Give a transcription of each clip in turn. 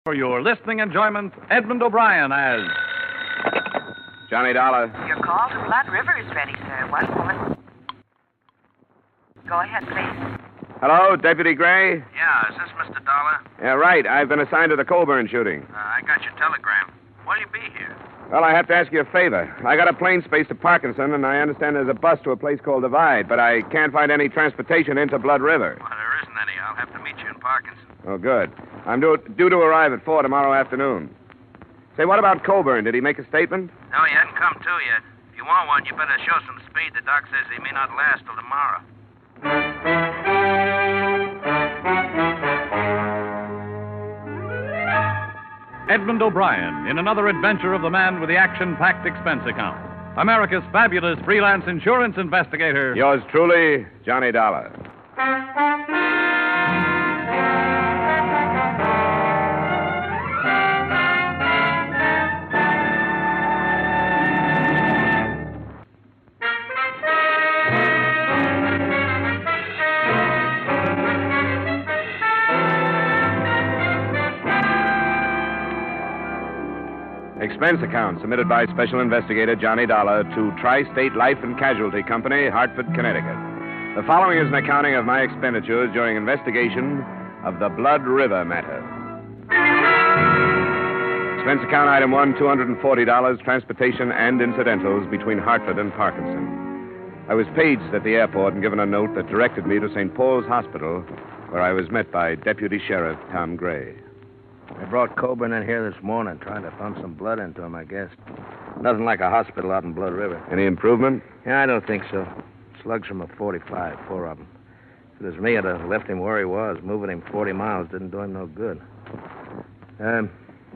For your listening enjoyment, Edmund O'Brien as Johnny Dollar. Your call to Blood River is ready, sir. One moment. Go ahead, please. Hello, Deputy Gray? Yeah, is this Mr. Dollar? Yeah, right. I've been assigned to the Colburn shooting. I got your telegram. What'll you be here? Well, I have to ask you a favor. I got a plane space to Parkinson, and I understand there's a bus to a place called Divide, but I can't find any transportation into Blood River. Well, there isn't any. I'll have to meet you in Parkinson. Oh, good. I'm due to arrive at 4 tomorrow afternoon. Say, what about Colburn? Did he make a statement? No, he hadn't come to yet. If you want one, you better show some speed. The doc says he may not last till tomorrow. Edmund O'Brien in another adventure of the man with the action-packed expense account. America's fabulous freelance insurance investigator. Yours truly, Johnny Dollar. Expense account submitted by Special Investigator Johnny Dollar to Tri-State Life and Casualty Company, Hartford, Connecticut. The following is an accounting of my expenditures during investigation of the Blood River matter. Expense account item 1, $240, transportation and incidentals between Hartford and Parkinson. I was paged at the airport and given a note that directed me to St. Paul's Hospital, where I was met by Deputy Sheriff Tom Gray. I brought Colburn in here this morning, trying to pump some blood into him, I guess. Nothing like a hospital out in Blood River. Any improvement? Yeah, I don't think so. Slugs from a 45, 4 of them. If it was me, I'd have left him where he was. Moving him 40 miles didn't do him no good.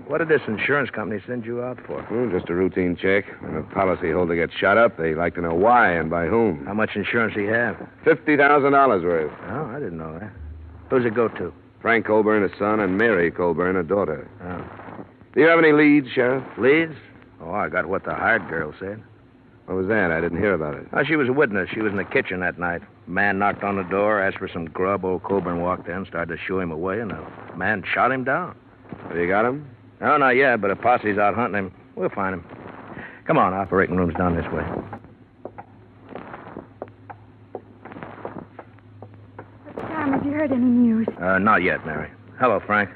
What did this insurance company send you out for? Just a routine check. When a policyholder gets shot up, they like to know why and by whom. How much insurance do you have? $50,000 worth. Oh, I didn't know that. Who's it go to? Frank Colburn, a son, and Mary Colburn, a daughter. Oh. Do you have any leads, Sheriff? Leads? Oh, I got what the hired girl said. What was that? I didn't hear about it. Oh, she was a witness. She was in the kitchen that night. A man knocked on the door, asked for some grub. Old Colburn walked in, started to shoo him away, and the man shot him down. Have you got him? No, not yet, but a posse's out hunting him. We'll find him. Come on, operating room's down this way. Tom, have you heard any news? Not yet, Mary. Hello, Frank.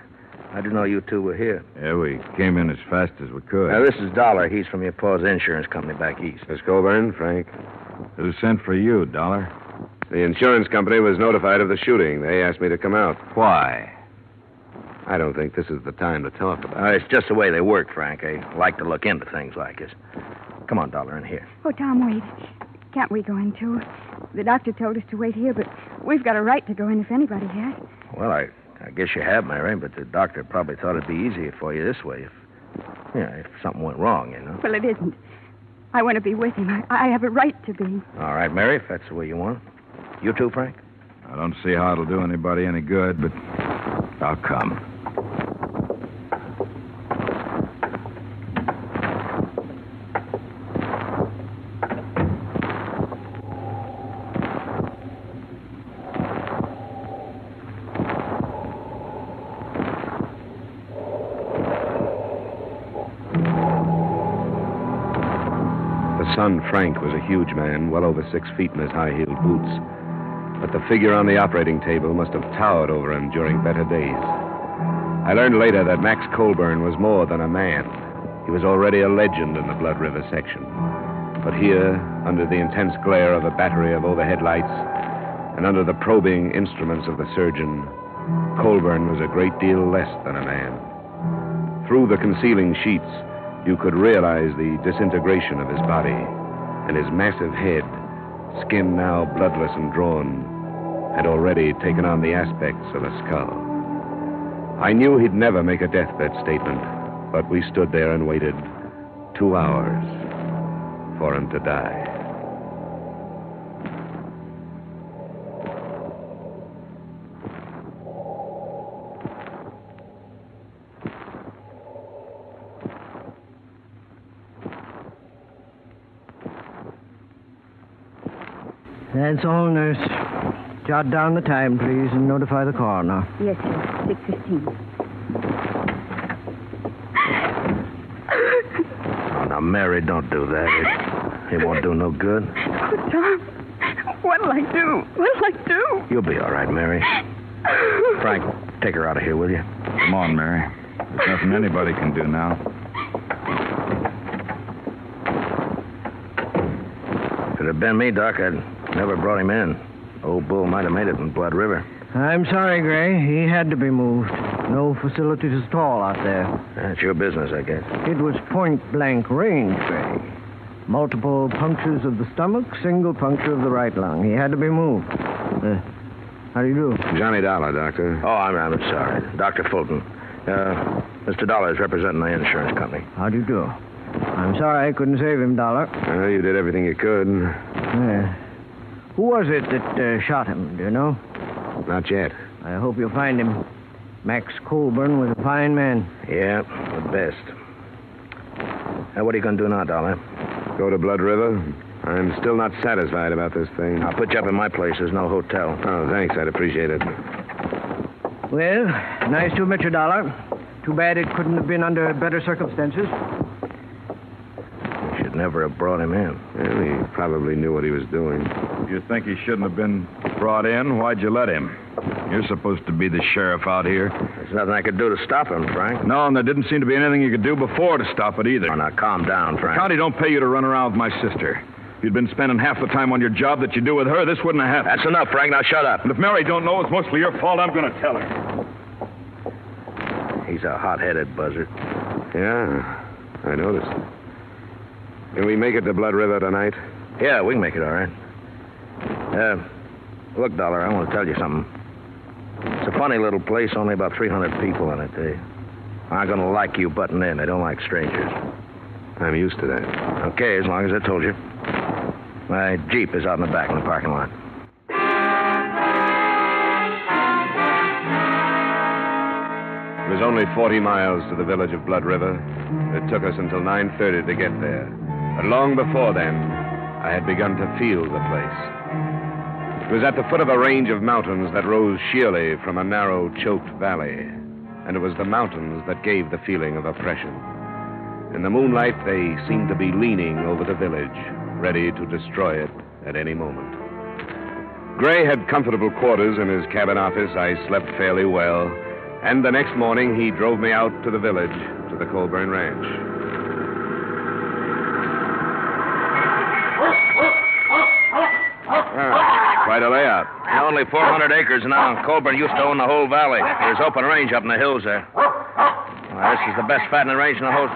I didn't know you two were here. Yeah, we came in as fast as we could. This is Dollar. He's from your pa's insurance company back east. Miss Colburn, Frank. Who sent for you, Dollar? The insurance company was notified of the shooting. They asked me to come out. Why? I don't think this is the time to talk about it. It's just the way they work, Frank. They like to look into things like this. Come on, Dollar, in here. Oh, Tom, wait. Can't we go in, too? The doctor told us to wait here, but we've got a right to go in if anybody has. Well, I guess you have, Mary, but the doctor probably thought it'd be easier for you this way if something went wrong, you know. Well, it isn't. I want to be with him. I have a right to be. All right, Mary, if that's the way you want. You too, Frank? I don't see how it'll do anybody any good, but I'll come. Son, Frank, was a huge man, well over 6 feet in his high-heeled boots. But the figure on the operating table must have towered over him during better days. I learned later that Max Colburn was more than a man. He was already a legend in the Blood River section. But here, under the intense glare of a battery of overhead lights, and under the probing instruments of the surgeon, Colburn was a great deal less than a man. Through the concealing sheets, you could realize the disintegration of his body, and his massive head, skin now bloodless and drawn, had already taken on the aspects of a skull. I knew he'd never make a deathbed statement, but we stood there and waited 2 hours for him to die. That's all, nurse. Jot down the time, please, and notify the coroner. Yes, sir. 6:15. now, Mary, don't do that. It won't do no good. Oh, Tom, what'll I do? What'll I do? You'll be all right, Mary. Frank, take her out of here, will you? Come on, Mary. There's nothing anybody can do now. If it had been me, Doc, I'd never brought him in. Old Bull might have made it in Blood River. I'm sorry, Gray. He had to be moved. No facilities at all out there. That's your business, I guess. It was point-blank range, Gray. Multiple punctures of the stomach, single puncture of the right lung. He had to be moved. How do you do? Johnny Dollar, Doctor. Oh, I'm sorry. Dr. Fulton. Mr. Dollar is representing the insurance company. How do you do? I'm sorry I couldn't save him, Dollar. Well, you did everything you could. Yeah. Who was it that shot him, do you know? Not yet. I hope you'll find him. Max Colburn was a fine man. Yeah, the best. What are you going to do now, Dollar? Go to Blood River? I'm still not satisfied about this thing. I'll put you up in my place. There's no hotel. Oh, thanks. I'd appreciate it. Well, nice to meet you, Dollar. Too bad it couldn't have been under better circumstances. You should never have brought him in. Well, he probably knew what he was doing. You think he shouldn't have been brought in? Why'd you let him? You're supposed to be the sheriff out here. There's nothing I could do to stop him, Frank. No, and there didn't seem to be anything you could do before to stop it either. Oh, now, calm down, Frank. County don't pay you to run around with my sister. If you'd been spending half the time on your job that you do with her, this wouldn't have happened. That's enough, Frank. Now, shut up. And if Mary don't know it's mostly your fault, I'm going to tell her. He's a hot-headed buzzard. Yeah, I noticed. Can we make it to Blood River tonight? Yeah, we can make it all right. Look, Dollar, I want to tell you something. It's a funny little place, only about 300 people in it. They aren't going to like you butting in. They don't like strangers. I'm used to that. Okay, as long as I told you. My Jeep is out in the back in the parking lot. It was only 40 miles to the village of Blood River. It took us until 9:30 to get there. But long before then, I had begun to feel the place. It was at the foot of a range of mountains that rose sheerly from a narrow, choked valley. And it was the mountains that gave the feeling of oppression. In the moonlight, they seemed to be leaning over the village, ready to destroy it at any moment. Gray had comfortable quarters in his cabin office. I slept fairly well. And the next morning, he drove me out to the village, to the Colburn Ranch. Quite a layout. Only 400 acres now. Colburn used to own the whole valley. There's open range up in the hills there. Well, this is the best fattening range in the whole...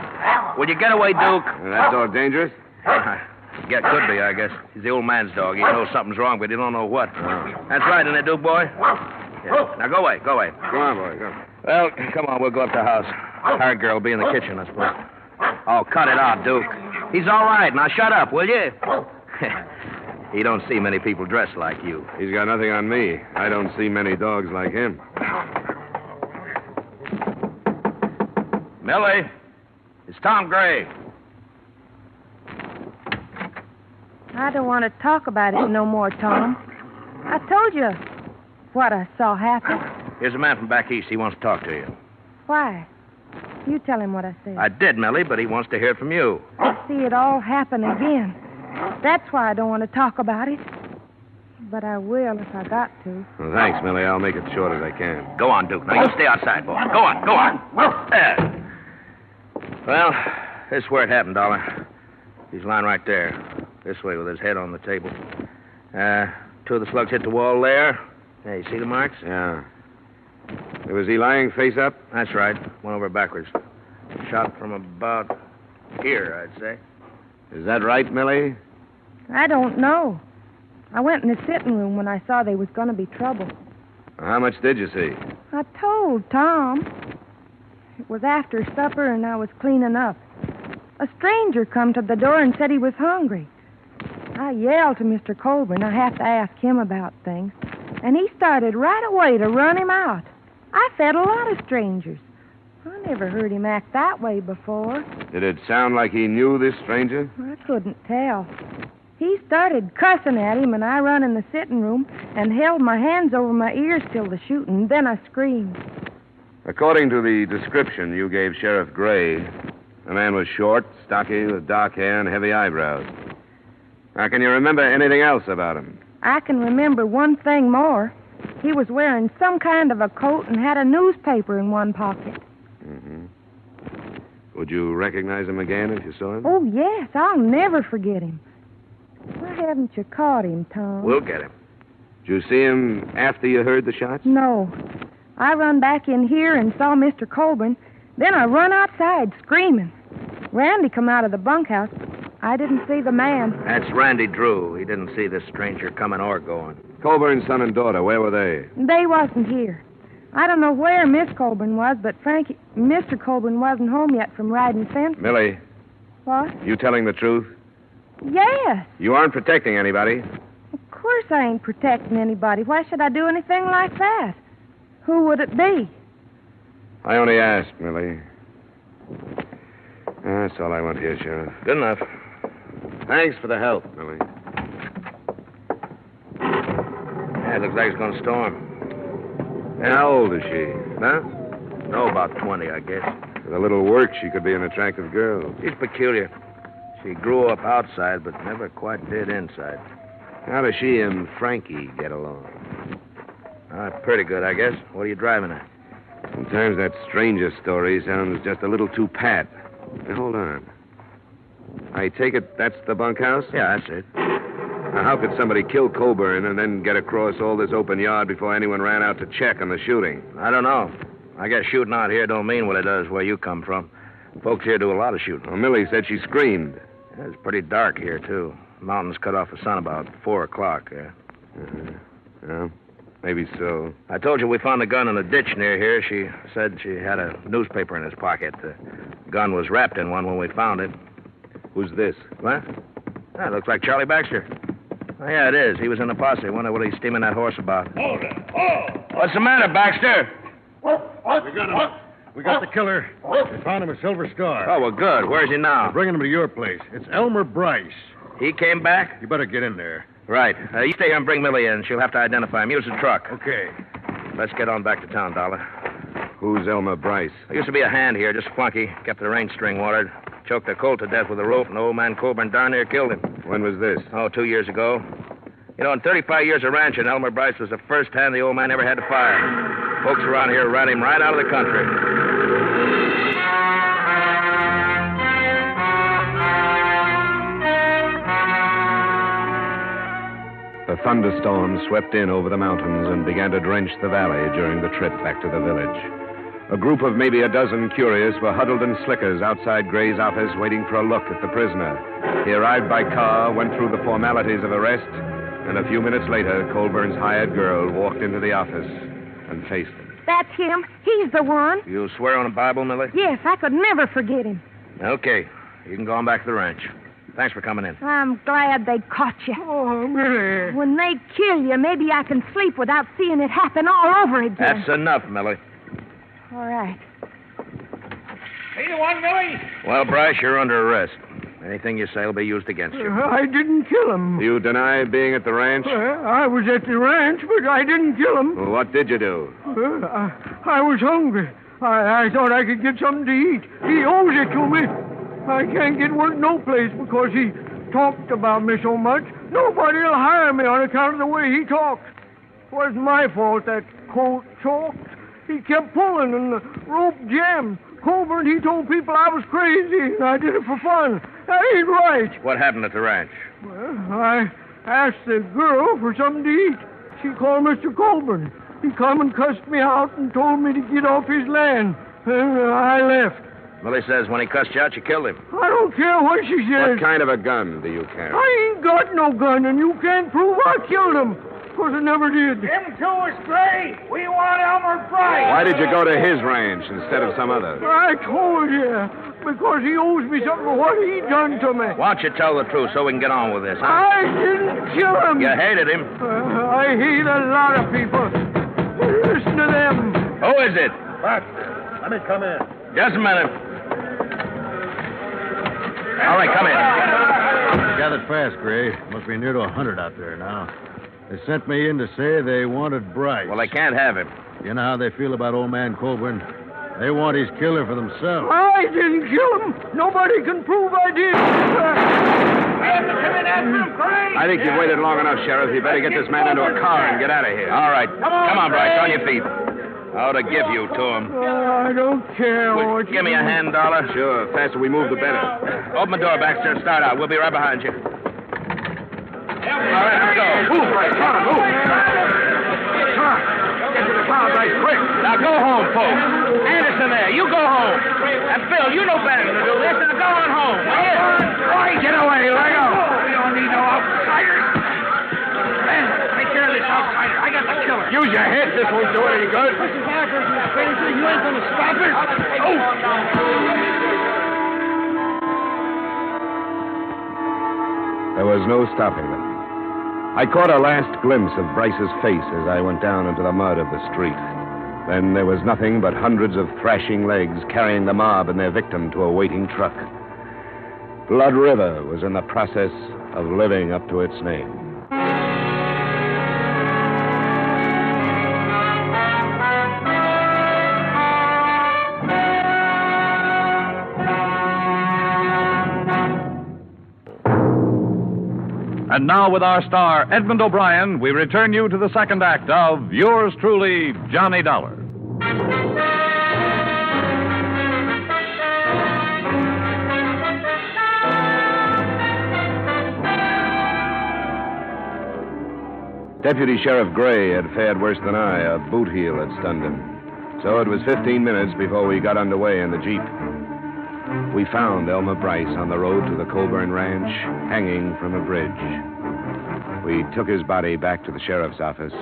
Will you get away, Duke? That dog dangerous? Yeah, could be, I guess. He's the old man's dog. He knows something's wrong, but he don't know what. That's right, isn't it, Duke, boy? Yeah. Now, go away. Go on, boy, go. Well, come on, we'll go up to the house. Our girl will be in the kitchen, I suppose. Oh, cut it out, Duke. He's all right. Now, shut up, will you? He don't see many people dressed like you. He's got nothing on me. I don't see many dogs like him. Millie, it's Tom Gray. I don't want to talk about it no more, Tom. I told you what I saw happen. Here's a man from back east. He wants to talk to you. Why? You tell him what I said. I did, Millie, but he wants to hear it from you. I see it all happen again. That's why I don't want to talk about it. But I will if I got to. Well, thanks, Millie. I'll make it short as I can. Go on, Duke. Now, you stay outside, boy. Go on. There. Well, this is where it happened, Dollar. He's lying right there. This way with his head on the table. Two of the slugs hit the wall there. Yeah, you see the marks? Yeah. Was he lying face up? That's right. Went over backwards. Shot from about here, I'd say. Is that right, Millie? I don't know. I went in the sitting room when I saw there was going to be trouble. How much did you see? I told Tom. It was after supper and I was cleaning up. A stranger come to the door and said he was hungry. I yelled to Mr. Colburn. I have to ask him about things. And he started right away to run him out. I fed a lot of strangers. I never heard him act that way before. Did it sound like he knew this stranger? I couldn't tell. He started cussing at him, and I run in the sitting room and held my hands over my ears till the shooting. Then I screamed. According to the description you gave Sheriff Gray, The man was short, stocky, with dark hair and heavy eyebrows. Now, can you remember anything else about him? I can remember one thing more. He was wearing some kind of a coat and had a newspaper in one pocket. Mm-hmm. Would you recognize him again if you saw him? Oh, yes. I'll never forget him. Why haven't you caught him, Tom? We'll get him. Did you see him after you heard the shots? No. I run back in here and saw Mr. Colburn. Then I run outside screaming. Randy come out of the bunkhouse. I didn't see the man. That's Randy Drew. He didn't see this stranger coming or going. Colburn's son and daughter, where were they? They wasn't here. I don't know where Miss Colburn was, but Mr. Colburn wasn't home yet from riding fence. Millie, What? you telling the truth? Yes. You aren't protecting anybody. Of course I ain't protecting anybody. Why should I do anything like that? Who would it be? I only asked, Millie. That's all I want here, Sheriff. Good enough. Thanks for the help, Millie. Yeah, looks like it's going to storm. How old is she? Huh? No, about 20, I guess. With a little work, she could be an attractive girl. She's peculiar. She grew up outside, but never quite did inside. How does she and Frankie get along? Pretty good, I guess. What are you driving at? Sometimes that stranger story sounds just a little too pat. Now, hold on. I take it that's the bunkhouse? Yeah, that's it. Now, how could somebody kill Coburn and then get across all this open yard before anyone ran out to check on the shooting? I don't know. I guess shooting out here don't mean what it does where you come from. Folks here do a lot of shooting. Well, Millie said she screamed. Yeah, it's pretty dark here, too. Mountains cut off the sun about 4 o'clock. Well, maybe so. I told you we found a gun in a ditch near here. She said she had a newspaper in his pocket. The gun was wrapped in one when we found it. Who's this? What? That looks like Charlie Baxter. Oh, yeah, it is. He was in the posse. Wonder what he's steaming that horse about. Hold it. Oh! What's the matter, Baxter? What? We got him. We got the killer. We found him a Silver Star. Oh, well, good. Where's he now? We're bringing him to your place. It's Elmer Bryce. He came back? You better get in there. Right. You stay here and bring Millie in. She'll have to identify him. Use the truck. Okay. Let's get on back to town, Dollar. Who's Elmer Bryce? There used to be a hand here, just flunky. Kept the range string watered. Choked a colt to death with a rope, and old man Colburn darn near killed him. When was this? Oh, 2 years ago. You know, in 35 years of ranching, Elmer Bryce was the first hand the old man ever had to fire. Folks around here ran him right out of the country. The thunderstorm swept in over the mountains and began to drench the valley during the trip back to the village. A group of maybe a dozen curious were huddled in slickers outside Gray's office waiting for a look at the prisoner. He arrived by car, went through the formalities of arrest, and a few minutes later, Colburn's hired girl walked into the office and faced him. That's him. He's the one. You swear on the Bible, Millie? Yes, I could never forget him. Okay. You can go on back to the ranch. Thanks for coming in. I'm glad they caught you. Oh, Millie. When they kill you, maybe I can sleep without seeing it happen all over again. That's enough, Millie. All right. See the one, Millie? Well, Bryce, you're under arrest. Anything you say will be used against you. I didn't kill him. You deny being at the ranch? I was at the ranch, but I didn't kill him. Well, what did you do? I was hungry. I thought I could get something to eat. He owes it to me. I can't get work no place because he talked about me so much. Nobody'll hire me on account of the way he talks. It wasn't my fault that colt choked. He kept pulling and the rope jammed. Colburn, he told people I was crazy and I did it for fun. That ain't right. What happened at the ranch? Well, I asked the girl for something to eat. She called Mr. Colburn. He come and cussed me out and told me to get off his land. And I left. Millie says when he cussed you out, you killed him. I don't care what she says. What kind of a gun do you carry? I ain't got no gun, and you can't prove I killed him. Because I never did. Him too is Gray. We want Elmer Bryce. Why did you go to his ranch instead of some other? I told you. Because he owes me something for what he done to me. Why don't you tell the truth so we can get on with this, huh? I didn't kill him. You hated him. I hate a lot of people. Listen to them. Who is it? Baxter, let me come in. Just a minute. All right, come in. Gathered fast, Gray. Must be near to 100 out there now. They sent me in to say they wanted Bryce. Well, they can't have him. You know how they feel about old man Colburn. They want his killer for themselves. I didn't kill him. Nobody can prove I did. I think you've waited long enough, Sheriff. You better get this man into a car and get out of here. All right. Come on, Bryce. On your feet. I ought to give you to him. I don't care what Give me a hand, Dollar. Sure. The faster we move, the better. Open the door, Baxter, and start out. We'll be right behind you. All right, let's go. Move, Bryce. Come on, move. Come on. Get to the car, Bryce, quick. Now go home, folks. Anderson there, you go home. And Phil, you know better than to do this, and go on home, will you? Right, get away, Lego. We don't need no outsiders. Ben, take care of this outsider. I got the killer. Use your head. This won't do any good. This is Akers, you stranger. You ain't gonna stop it. Oh! There was no stopping them. I caught a last glimpse of Bryce's face as I went down into the mud of the street. Then there was nothing but hundreds of thrashing legs carrying the mob and their victim to a waiting truck. Blood River was in the process of living up to its name. And now, with our star, Edmund O'Brien, we return you to the second act of Yours Truly, Johnny Dollar. Deputy Sheriff Gray had fared worse than I. A boot heel had stunned him. So it was 15 minutes before we got underway in the Jeep. We found Elmer Bryce on the road to the Colburn Ranch, hanging from a bridge. We took his body back to the sheriff's office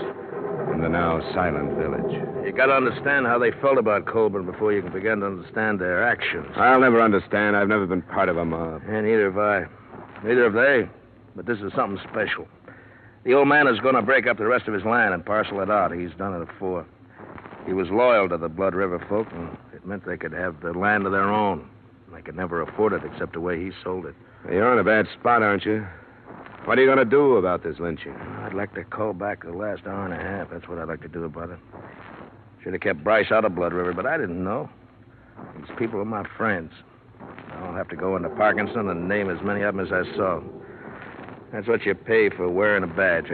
in the now silent village. You got to understand how they felt about Colburn before you can begin to understand their actions. I'll never understand. I've never been part of a mob. And neither have I. Neither have they. But this is something special. The old man is going to break up the rest of his land and parcel it out. He's done it before. He was loyal to the Blood River folk, and it meant they could have the land of their own. They could never afford it except the way he sold it. You're in a bad spot, aren't you? What are you going to do about this lynching? I'd like to call back the last hour and a half. That's what I'd like to do about it. Should have kept Bryce out of Blood River, but I didn't know. These people are my friends. I'll have to go into Parkinson and name as many of them as I saw. That's what you pay for wearing a badge, I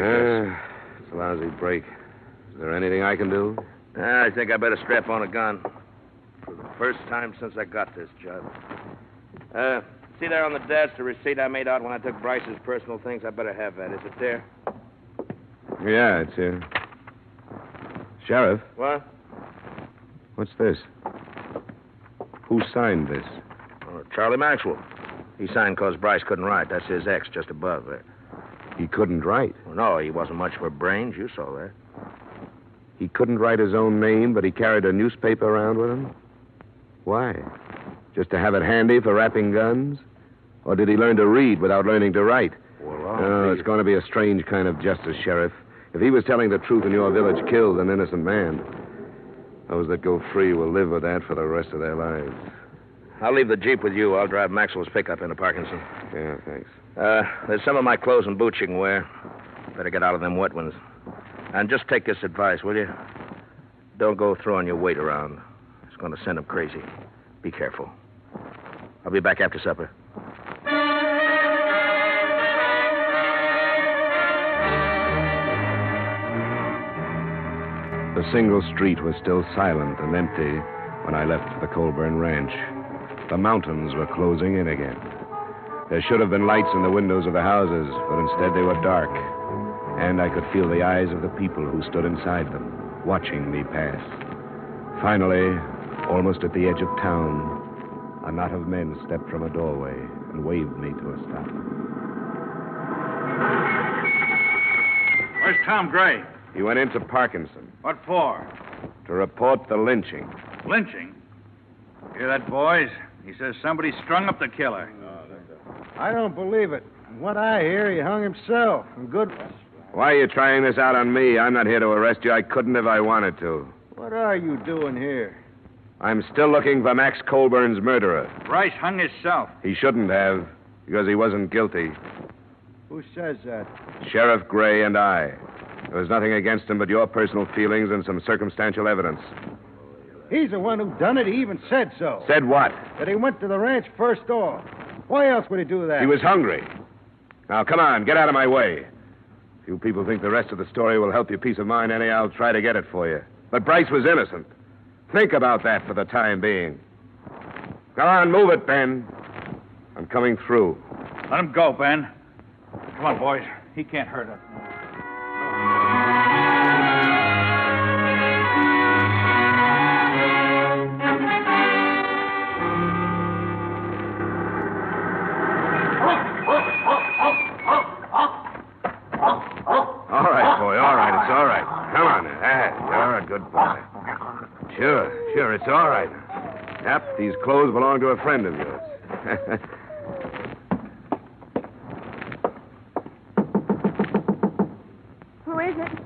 guess. It's a lousy break. Is there anything I can do? I think I better strap on a gun. For the first time since I got this job. See there on the desk the receipt I made out when I took Bryce's personal things? I better have that. Is it there? Yeah, it's here. Sheriff, What? what's this? Who signed this? Charlie Maxwell. He signed because Bryce couldn't write. That's his X just above there. He couldn't write. Well, no, he wasn't much for brains. You saw that. He couldn't write his own name, but he carried a newspaper around with him? Why? Just to have it handy for wrapping guns? Or did he learn to read without learning to write? Well, it's going to be a strange kind of justice, Sheriff. If he was telling the truth and your village killed an innocent man, those that go free will live with that for the rest of their lives. I'll leave the Jeep with you. I'll drive Maxwell's pickup into Parkinson. Yeah, thanks. There's some of my clothes and boots you can wear. Better get out of them wet ones. And just take this advice, will you? Don't go throwing your weight around. It's going to send them crazy. Be careful. I'll be back after supper. The single street was still silent and empty when I left the Colburn Ranch. The mountains were closing in again. There should have been lights in the windows of the houses, but instead they were dark. And I could feel the eyes of the people who stood inside them, watching me pass. Finally, almost at the edge of town, a knot of men stepped from a doorway and waved me to a stop. Where's Tom Gray? He went into Parkinson What for? to report the lynching. Lynching? Hear that, boys? He says somebody strung up the killer. I don't believe it. From what I hear, he hung himself. And good. Why are you trying this out on me? I'm not here to arrest you. I couldn't if I wanted to. What are you doing here? I'm still looking for Max Colburn's murderer. Bryce hung himself. He shouldn't have, because he wasn't guilty. Who says that? Sheriff Gray and I. There was nothing against him but your personal feelings and some circumstantial evidence. He's the one who done it. He even said so. Said what? That he went to the ranch first off. Why else would he do that? He was hungry. Now, come on, get out of my way. If you people think the rest of the story will help your peace of mind any, I'll try to get it for you. But Bryce was innocent. Think about that for the time being. Come on, move it, Ben. I'm coming through. Let him go, Ben. Come on, boys. He can't hurt us. All right, boy, all right, it's all right. Come on now. You're a good boy. Sure, it's all right. Yep, these clothes belong to a friend of yours. Who is it?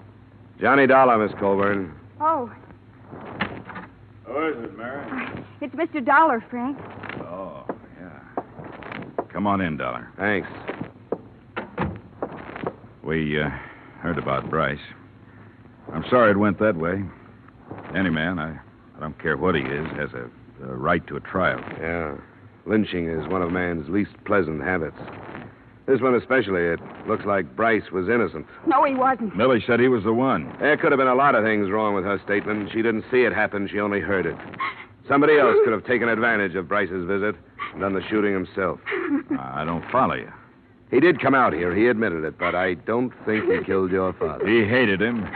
Johnny Dollar, Miss Colburn. Oh, Who is it, Mary? it's Mr. Dollar, Frank. Oh, yeah. Come on in, Dollar. Thanks. We heard about Bryce. I'm sorry it went that way. Any man, I don't care what he is, has a right to a trial. Yeah. Lynching is one of man's least pleasant habits. This one especially, it looks like Bryce was innocent. No, he wasn't. Millie said he was the one. There could have been a lot of things wrong with her statement. She didn't see it happen, she only heard it. Somebody else could have taken advantage of Bryce's visit and done the shooting himself. I don't follow you. He did come out here, he admitted it, but I don't think he killed your father. He hated him.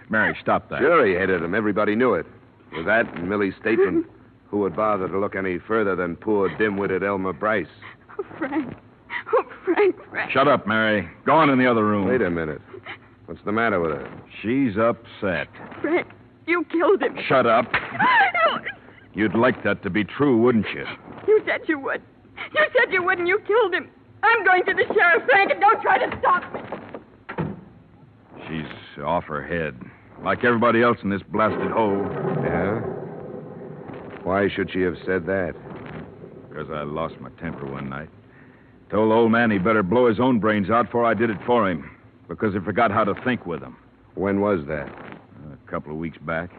Mary, stop that. Sure, he hated him. Everybody knew it. With that and Millie's statement, who would bother to look any further than poor, dim-witted Elmer Bryce? Oh, Frank. Oh, Frank. Shut up, Mary. Go on in the other room. Wait a minute. What's the matter with her? She's upset. Frank, you killed him. Shut up. No. You'd like that to be true, wouldn't you? You said you would. You said you would, and you killed him. I'm going to the sheriff, Frank, and don't try to stop me. She's off her head. Like everybody else in this blasted hole. Yeah? Why should she have said that? Because I lost my temper one night. Told the old man he better blow his own brains out before I did it for him. Because he forgot how to think with them. When was that? A couple of weeks back.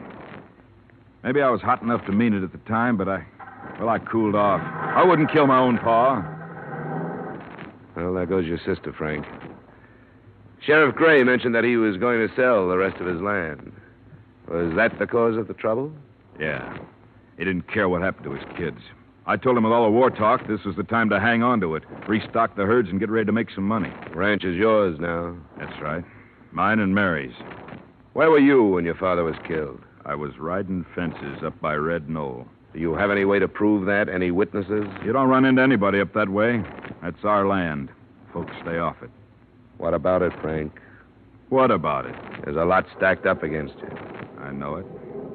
Maybe I was hot enough to mean it at the time, but I cooled off. I wouldn't kill my own pa. Well, there goes your sister, Frank. Sheriff Gray mentioned that he was going to sell the rest of his land. Was that the cause of the trouble? Yeah. He didn't care what happened to his kids. I told him with all the war talk, this was the time to hang on to it, restock the herds, and get ready to make some money. Ranch is yours now. That's right. Mine and Mary's. Where were you when your father was killed? I was riding fences up by Red Knoll. Do you have any way to prove that? Any witnesses? You don't run into anybody up that way. That's our land. Folks stay off it. What about it, Frank? What about it? There's a lot stacked up against you. I know it.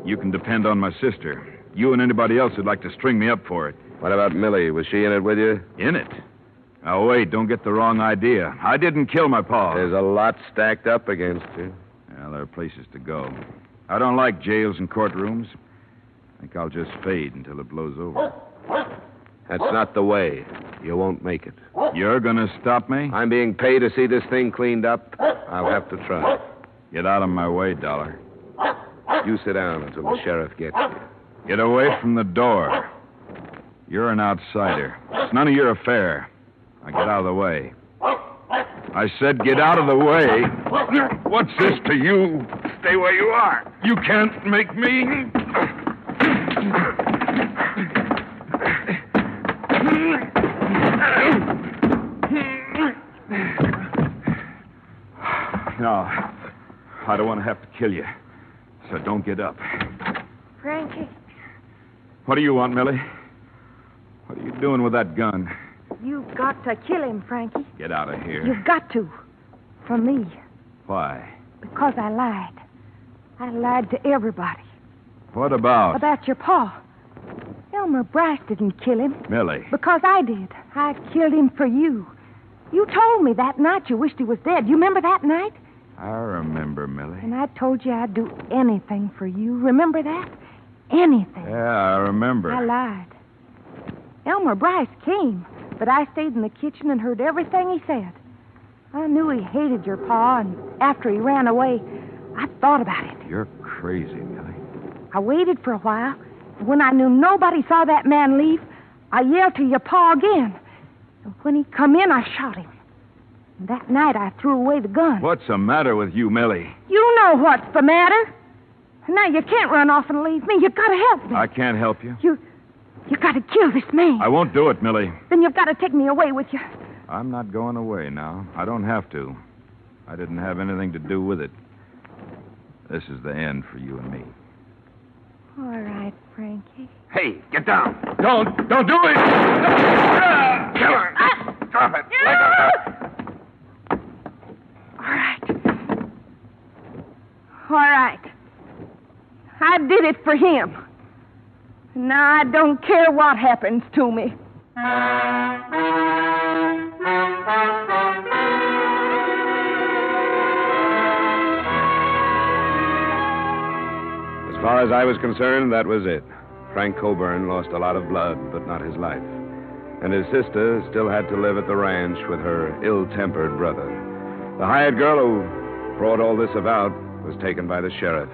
You can depend on my sister. You and anybody else who'd like to string me up for it. What about Millie? Was she in it with you? In it? Now, wait, don't get the wrong idea. I didn't kill my pa. There's a lot stacked up against you. Well, there are places to go. I don't like jails and courtrooms. I think I'll just fade until it blows over. That's not the way. You won't make it. You're going to stop me? I'm being paid to see this thing cleaned up. I'll have to try. Get out of my way, Dollar. You sit down until the sheriff gets you. Get away from the door. You're an outsider. It's none of your affair. Now get out of the way. I said get out of the way. What's this to you? Stay where you are. You can't make me. No, I don't want to have to kill you. So don't get up. Frankie, What do you want, Millie? What are you doing with that gun? you've got to kill him, Frankie. Get out of here. You've got to. For me. Why? Because I lied. I lied to everybody. What about? About your pa. Elmer Bryce didn't kill him. Millie. Because I did. I killed him for you. You told me that night you wished he was dead. You remember that night? I remember, Millie. And I told you I'd do anything for you. Remember that? Anything. Yeah, I remember. I lied. Elmer Bryce came, but I stayed in the kitchen and heard everything he said. I knew he hated your pa, and after he ran away, I thought about it. You're crazy, Millie. I waited for a while, When I knew nobody saw that man leave, I yelled to your pa again. And when he come in, I shot him. And that night, I threw away the gun. What's the matter with you, Millie? You know what's the matter. Now, you can't run off and leave me. You've got to help me. I can't help you. You got to kill this man. I won't do it, Millie. Then you've got to take me away with you. I'm not going away now. I don't have to. I didn't have anything to do with it. This is the end for you and me. All right, Frankie. Hey, get down. Don't do it! Kill her. Drop it. Let go. All right. All right. I did it for him. Now I don't care what happens to me. As far as I was concerned, that was it. Frank Coburn lost a lot of blood, but not his life. And his sister still had to live at the ranch with her ill-tempered brother. The hired girl who brought all this about was taken by the sheriff.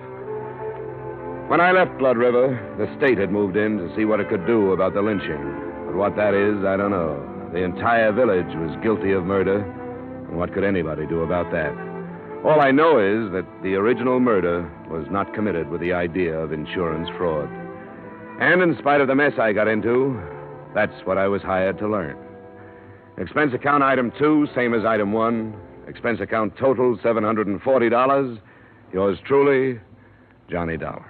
When I left Blood River, the state had moved in to see what it could do about the lynching. But what that is, I don't know. The entire village was guilty of murder, and what could anybody do about that? All I know is that the original murder was not committed with the idea of insurance fraud. And in spite of the mess I got into, that's what I was hired to learn. Expense account item 2, same as item 1. Expense account total, $740. Yours truly, Johnny Dollar.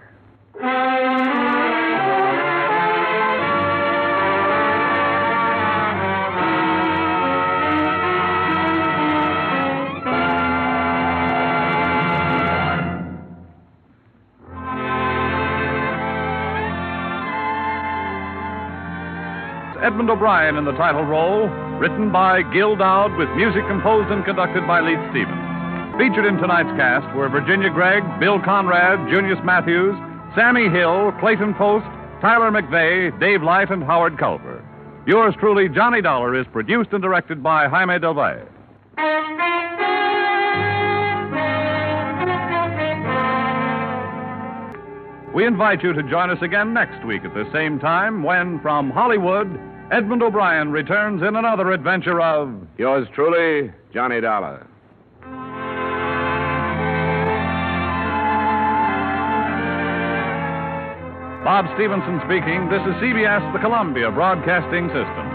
Edmund O'Brien in the title role, written by Gil Dowd with music composed and conducted by Leith Stevens. Featured in tonight's cast were Virginia Gregg, Bill Conrad, Junius Matthews, Sammy Hill, Clayton Post, Tyler McVeigh, Dave Light, and Howard Culver. Yours truly, Johnny Dollar, is produced and directed by Jaime Del Valle. We invite you to join us again next week at the same time when, from Hollywood, Edmund O'Brien returns in another adventure of... Yours truly, Johnny Dollar. Bob Stevenson speaking. This is CBS, the Columbia Broadcasting System.